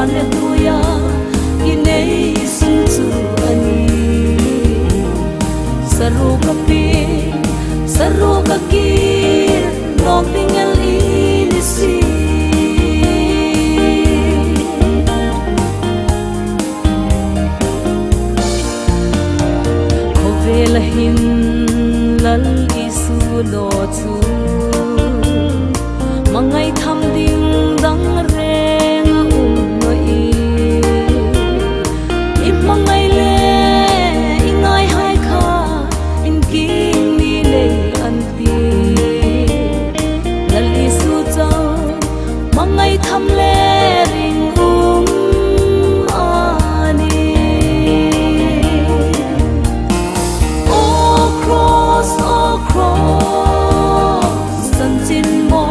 Hallelujah inay sunsu ani saruka kir nok tingal inisi kovelahin lal isu lo chu mangai tham ding dang reng noi ip mangai le ingai hai kha in king ni le anti lal isu chau mangai tham le ring ani oh cross san chin mo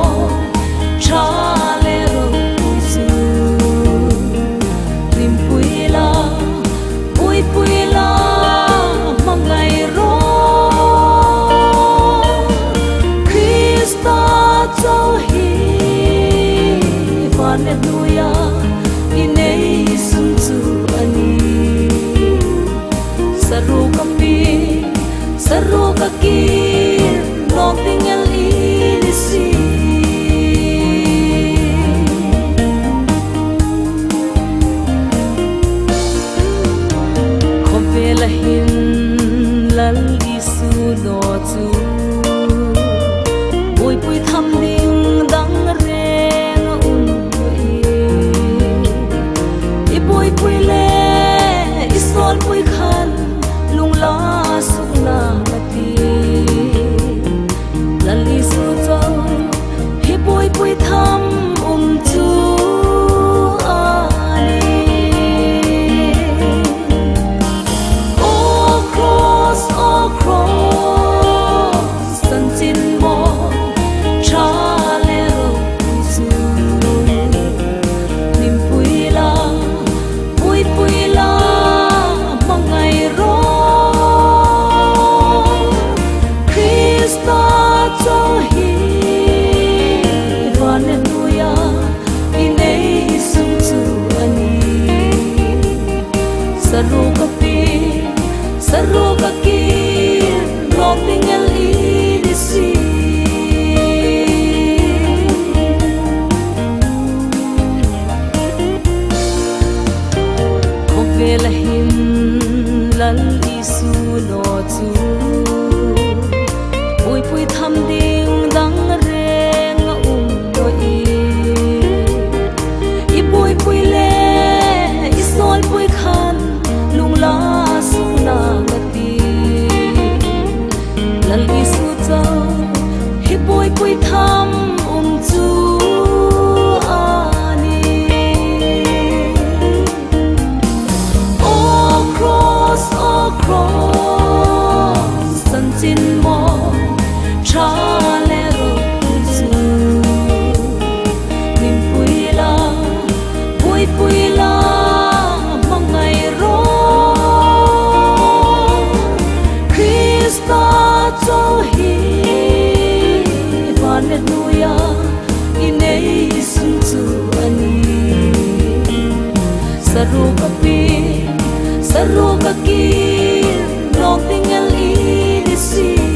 Hallelujah inay sunsu ani saruka kir nok tingal inisi kovelahin lal isu lo chu pui tham ding dang pui le isol pui khan lung la suk na mati lali su cho hi pui tham chu ani oh cross san chin mo cha le ro su nim pui la pui la mangai ro Krista cho hi Hallelujah inay sum chu ani saruka kir nok tingal inisi kovelahin lal isu lo chu pui tham ding dang reng noi i pui le isol pui khan lung la suk na mati lal isu chau hi pui tham chu cross san chin mo cha le ro su nim pui la mangai ro Krista cho hi Hallelujah inay sun chu ani saruka kir nok tingal inisi